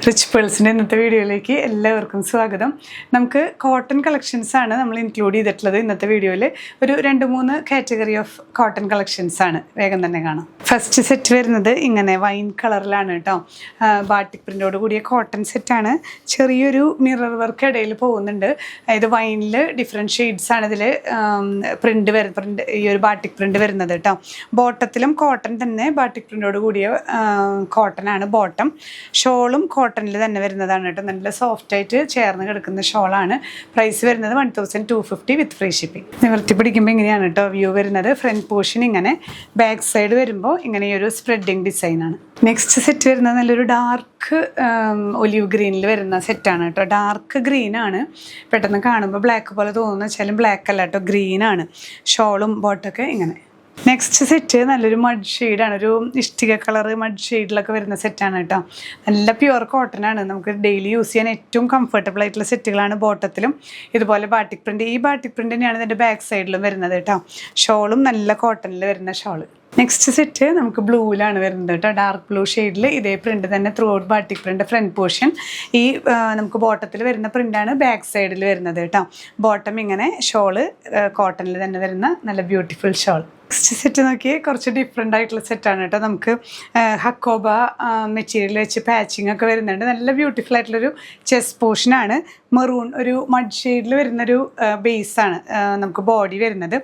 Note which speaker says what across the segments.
Speaker 1: Rich പേൾസിൻ്റെ ഇന്നത്തെ വീഡിയോയിലേക്ക് എല്ലാവർക്കും സ്വാഗതം. നമുക്ക് കോട്ടൺ കളക്ഷൻസ് ആണ് നമ്മൾ ഇൻക്ലൂഡ് ചെയ്തിട്ടുള്ളത് ഇന്നത്തെ വീഡിയോയിൽ. ഒരു 2-3 കാറ്റഗറി ഓഫ് കോട്ടൺ കളക്ഷൻസ് ആണ്. വേഗം തന്നെ കാണാം. ഫസ്റ്റ് സെറ്റ് വരുന്നത് ഇങ്ങനെ വൈൻ കളറിലാണ് കേട്ടോ. ബാട്ടിക് പ്രിൻ്റോട് കൂടിയ കോട്ടൺ സെറ്റാണ്. ചെറിയൊരു മിറർ വർക്ക് ഇടയിൽ പോകുന്നുണ്ട്. അതായത് വൈനിൽ ഡിഫറെൻറ്റ് ഷെയ്ഡ്സ് ആണ് ഇതിൽ പ്രിൻ്റ് ഈ ഒരു ബാട്ടിക് പ്രിൻ്റ് വരുന്നത് കേട്ടോ. ബോട്ടത്തിലും കോട്ടൺ തന്നെ ബാട്ടിക് പ്രിൻ്റോട് കൂടിയ കോട്ടൺ ആണ് ബോട്ടം. ഷോളും കോട്ടണിൽ തന്നെ വരുന്നതാണ് കേട്ടോ. നല്ല സോഫ്റ്റ് ആയിട്ട് ചേർന്ന് കിടക്കുന്ന ഷോളാണ്. പ്രൈസ് വരുന്നത് 1250 വിത്ത് ഫ്രീ ഷിപ്പിംഗ്. നിവർത്തി പിടിക്കുമ്പോൾ ഇങ്ങനെയാണ് കേട്ടോ വ്യൂ വരുന്നത്. ഫ്രണ്ട് പോർഷൻ ഇങ്ങനെ, ബാക്ക് സൈഡ് വരുമ്പോൾ ഇങ്ങനെ ഒരു സ്പ്രെഡിങ് ഡിസൈനാണ്. നെക്സ്റ്റ് സെറ്റ് വരുന്നത് നല്ലൊരു ഡാർക്ക് ഒലിവ് ഗ്രീനിൽ വരുന്ന സെറ്റാണ് കേട്ടോ. ഡാർക്ക് ഗ്രീനാണ്. പെട്ടെന്ന് കാണുമ്പോൾ ബ്ലാക്ക് പോലെ തോന്നുന്നു വെച്ചാലും ബ്ലാക്ക് അല്ല കേട്ടോ, ഗ്രീനാണ്. ഷോളും ബോട്ടൊക്കെ ഇങ്ങനെ. നെക്സ്റ്റ് സെറ്റ് നല്ലൊരു മഡ് ഷെയ്ഡാണ്. ഒരു ഇഷ്ടിക കളർ മഡ് ഷെയ്ഡിലൊക്കെ വരുന്ന സെറ്റാണ് കേട്ടോ. നല്ല പ്യുവർ കോട്ടൺ ആണ്. നമുക്ക് ഡെയിലി യൂസ് ചെയ്യാൻ ഏറ്റവും കംഫർട്ടബിൾ ആയിട്ടുള്ള സെറ്റുകളാണ്. ബോട്ടത്തിലും ഇതുപോലെ ബാട്ടിക് പ്രിൻ്റ്, ഈ ബാട്ടിക് പ്രിൻ്റ് തന്നെയാണ് ഇതിൻ്റെ ബാക്ക് സൈഡിലും വരുന്നത് കേട്ടോ. ഷോളും നല്ല കോട്ടണിൽ വരുന്ന ഷോള്. നെക്സ്റ്റ് സെറ്റ് നമുക്ക് ബ്ലൂവിലാണ് വരുന്നത് കേട്ടോ. ഡാർക്ക് ബ്ലൂ ഷെയ്ഡിൽ ഇതേ പ്രിൻ്റ് തന്നെ throughout batik print. Front portion ഈ നമുക്ക് ബോട്ടത്തിൽ വരുന്ന പ്രിൻ്റാണ് ബാക്ക് സൈഡിൽ വരുന്നത് കേട്ടോ. ബോട്ടം ഇങ്ങനെ, ഷോള് കോട്ടണിൽ തന്നെ വരുന്ന നല്ല ബ്യൂട്ടിഫുൾ ഷോൾ. നെക്സ്റ്റ് സെറ്റ് നോക്കി കുറച്ച് ഡിഫറെൻ്റ് ആയിട്ടുള്ള സെറ്റാണ് കേട്ടോ. നമുക്ക് ഹക്കോബ മെറ്റീരിയൽ വെച്ച് പാച്ചിങ് ഒക്കെ വരുന്നുണ്ട്. നല്ല ബ്യൂട്ടിഫുൾ ആയിട്ടുള്ളൊരു ചെസ്റ്റ് പോർഷനാണ്. മെറൂൺ ഒരു മഡ് ഷെയ്ഡിൽ വരുന്നൊരു ബേസാണ് നമുക്ക് ബോഡി വരുന്നത്.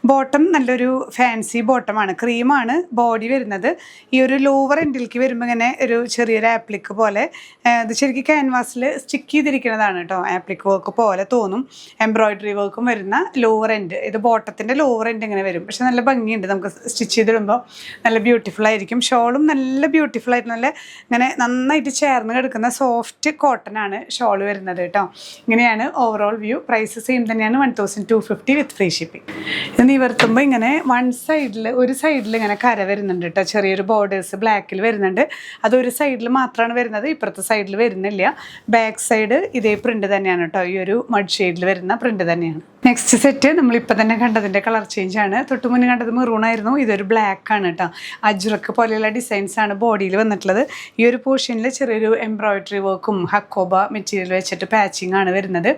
Speaker 1: ബോട്ടം നല്ലൊരു ഫാൻസി ബോട്ടമാണ്. ക്രീമാണ് ബോഡി വരുന്നത്. ഈ ഒരു ലോവർ എൻഡിലേക്ക് വരുമ്പോൾ ഇങ്ങനെ ഒരു ചെറിയൊരു ആപ്ലിക്ക് പോലെ, ഇത് ശരിക്കും ക്യാൻവാസിൽ സ്റ്റിക്ക് ചെയ്തിരിക്കുന്നതാണ് കേട്ടോ. ആപ്ലിക്ക് വർക്ക് പോലെ തോന്നും. എംബ്രോയിഡറി വർക്കും വരുന്ന ലോവർ എൻഡ്. ഇത് ബോട്ടത്തിൻ്റെ ലോവർ എൻഡ് ഇങ്ങനെ വരും. പക്ഷെ നല്ല ഭംഗിയുണ്ട്. നമുക്ക് സ്റ്റിച്ച് ചെയ്തിടുമ്പോൾ നല്ല ബ്യൂട്ടിഫുൾ ആയിരിക്കും. ഷോളും നല്ല ബ്യൂട്ടിഫുൾ ആയിട്ട് നല്ല ഇങ്ങനെ നന്നായിട്ട് ചേർന്ന് കിടക്കുന്ന സോഫ്റ്റ് കോട്ടൺ ആണ് ഷോൾ വരുന്നത് കേട്ടോ. ഇങ്ങനെയാണ് ഓവറോൾ വ്യൂ. പ്രൈസ് സെയിം തന്നെയാണ് 1250 വിത്ത് ഫ്രീ ഷിപ്പിംഗ്. ഇത് നിവർത്തുമ്പോൾ ഇങ്ങനെ ഒരു സൈഡിൽ ഇങ്ങനെ കര വരുന്നുണ്ട് കേട്ടോ. ചെറിയൊരു ബോർഡേഴ്സ് ബ്ലാക്കിൽ വരുന്നുണ്ട്. അതൊരു സൈഡിൽ മാത്രമാണ് വരുന്നത്, ഇപ്പുറത്തെ സൈഡിൽ വരുന്നില്ല. ബാക്ക് സൈഡ് ഇതേ പ്രിൻ്റ് തന്നെയാണ് കേട്ടോ. ഈ ഒരു മഡ് ഷെയ്ഡിൽ വരുന്ന പ്രിൻ്റ് തന്നെയാണ്. നെക്സ്റ്റ് സെറ്റ് നമ്മളിപ്പോൾ തന്നെ കണ്ടതിൻ്റെ കളർ ചേഞ്ച് ആണ്. തൊട്ട് മുന്നേ കണ്ടത് മെറൂൺ ആയിരുന്നു. ഇതൊരു ബ്ലാക്ക് ആണ് കേട്ടോ. അജ്രക്ക് പോലെയുള്ള ഡിസൈൻസ് ആണ് ബോഡിയിൽ വന്നിട്ടുള്ളത്. ഈ ഒരു പോർഷനിൽ ചെറിയൊരു എംബ്രോയിഡറി വർക്കും ഹക്കോബ മെറ്റീരിയൽ വെച്ചിട്ട് പാച്ചിങ് ആണ് വരുന്നത്.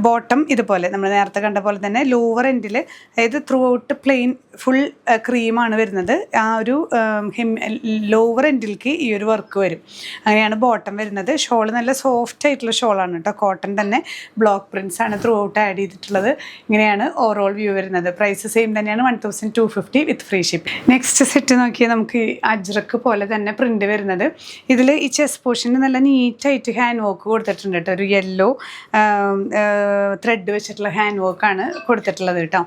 Speaker 1: ബോട്ടം ഇതുപോലെ നമ്മൾ നേരത്തെ കണ്ട പോലെ തന്നെ ലോവർ എൻഡിൽ, അതായത് ത്രൂ ഔട്ട് പ്ലെയിൻ ഫുൾ ക്രീമാണ് വരുന്നത്. ആ ഒരു ലോവർ എൻഡിലേക്ക് ഈ ഒരു വർക്ക് വരും. അങ്ങനെയാണ് ബോട്ടം വരുന്നത്. ഷോൾ നല്ല സോഫ്റ്റ് ആയിട്ടുള്ള ഷോളാണ് കേട്ടോ. കോട്ടൺ തന്നെ ബ്ലോക്ക് പ്രിൻസ് ആണ് ത്രൂ ഔട്ട് ആഡ് ചെയ്തിട്ടുള്ളത്. ഇങ്ങനെയാണ് ഓവറോൾ വ്യൂ വരുന്നത്. പ്രൈസ് സെയിം തന്നെയാണ് 1250 വിത്ത് ഫ്രീ ഷിപ്പ്. നെക്സ്റ്റ് സെറ്റ് നോക്കിയാൽ നമുക്ക് അജ്രക്ക് പോലെ തന്നെ പ്രിന്റ് വരുന്നത്. ഇതിൽ ഈ ചെസ്റ്റ് പോർഷന് നല്ല നീറ്റായിട്ട് ഹാൻഡ് വർക്ക് കൊടുത്തിട്ടുണ്ട് കേട്ടോ. ഒരു യെല്ലോ ത്രെഡ് വെച്ചിട്ടുള്ള ഹാൻഡ് വർക്കാണ് കൊടുത്തിട്ടുള്ളത് കേട്ടോ.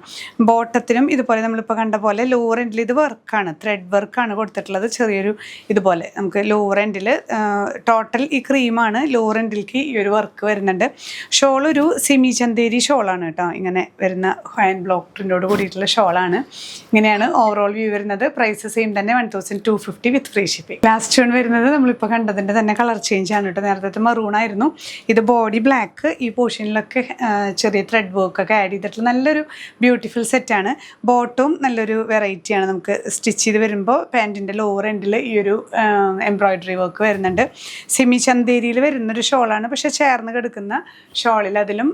Speaker 1: ബോട്ടത്തിലും ഇതുപോലെ നമ്മളിപ്പോൾ കണ്ട പോലെ ലോവർ എൻഡിൽ ഇത് വർക്കാണ്, ത്രെഡ് വർക്കാണ് കൊടുത്തിട്ടുള്ളത്. ചെറിയൊരു ഇതുപോലെ നമുക്ക് ലോവർ എൻഡിൽ ടോട്ടൽ ഈ ക്രീമാണ്. ലോവർ എൻഡിലേക്ക് ഈ ഒരു വർക്ക് വരുന്നുണ്ട്. ഷോൾ ഒരു സെമി ചന്തേരി ഷോളാണ് കേട്ടോ. ഇങ്ങനെ വരുന്ന ഹാൻഡ് ബ്ലോക്ക് പ്രിൻ്റോട് കൂടിയിട്ടുള്ള ഷോളാണ്. ഇങ്ങനെയാണ് ഓവറോൾ വ്യൂ വരുന്നത്. പ്രൈസ് സെയിം തന്നെ 1250 വിത്ത് ഫ്രീ ഷിപ്പിംഗ്. ലാസ്റ്റ് വൺ വരുന്നത് നമ്മളിപ്പോൾ കണ്ടതിൻ്റെ തന്നെ കളർ ചേഞ്ച് ആണ് കേട്ടോ. നേരത്തെ മെറൂൺ ആയിരുന്നു. ഇത് ബോഡി ബ്ലാക്ക്. ഈ പോർഷനിലൊക്കെ ചെറിയ ത്രെഡ് വർക്കൊക്കെ ആഡ് ചെയ്തിട്ടുള്ള നല്ലൊരു ബ്യൂട്ടിഫുൾ സെറ്റാണ്. ബോട്ടവും നല്ലൊരു വെറൈറ്റിയാണ്. നമുക്ക് സ്റ്റിച്ച് ചെയ്ത് വരുമ്പോൾ പാൻറ്റിൻ്റെ ലോവർ എൻഡിൽ ഈ ഒരു എംബ്രോയിഡറി വർക്ക് വരുന്നുണ്ട്. സെമി ചന്തേരിയിൽ വരുന്നൊരു ഷോളാണ്. പക്ഷേ ചേർന്ന് കിടക്കുന്ന ഷോളിൽ അതിലും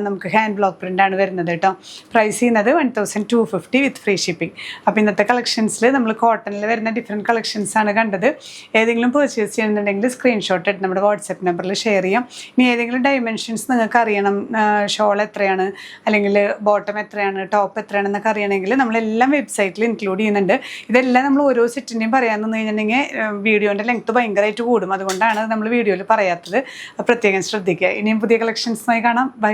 Speaker 1: നമുക്ക് ഹാൻഡ് ബ്ലോക്ക് പ്രിൻ്റാണ് വരുന്നത് കേട്ടോ. പ്രൈസ് ചെയ്യുന്നത് 1250 വിത്ത് ഫ്രീ ഷിപ്പിംഗ്. അപ്പോൾ ഇന്നത്തെ കളക്ഷൻസിൽ നമ്മൾ കോട്ടണിൽ വരുന്ന ഡിഫറെൻറ്റ് കളക്ഷൻസ് ആണ് കണ്ടത്. ഏതെങ്കിലും പർച്ചേസ് ചെയ്യുന്നുണ്ടെങ്കിൽ സ്ക്രീൻഷോട്ട് എടുത്ത് നമ്മുടെ വാട്സപ്പ് നമ്പറിൽ ഷെയർ ചെയ്യാം. ഇനി ഏതെങ്കിലും ഡൈമെൻഷൻസ് നിങ്ങൾക്ക് അറിയണം, ഷോൾ എത്രയാണ് അല്ലെങ്കിൽ ബോട്ടം എത്രയാണ്, ടോപ്പ് എത്രയാണെന്നൊക്കെ അറിയണമെങ്കിൽ നമ്മളെല്ലാം വെബ്സൈറ്റിൽ ഇൻക്ലൂഡ് ചെയ്യുന്നുണ്ട്. ഇതെല്ലാം നമ്മൾ ഓരോ സെറ്റിൻ്റെയും പറയാമെന്ന് കഴിഞ്ഞിട്ടുണ്ടെങ്കിൽ വീഡിയോൻ്റെ ലെങ്ത്ത് ഭയങ്കരമായിട്ട് കൂടും. അതുകൊണ്ടാണ് നമ്മൾ വീഡിയോയിൽ പറയാത്തത്. പ്രത്യേകം ശ്രദ്ധിക്കുക. ഇനിയും പുതിയ കളക്ഷൻസുമായി കാണാം. ബൈ.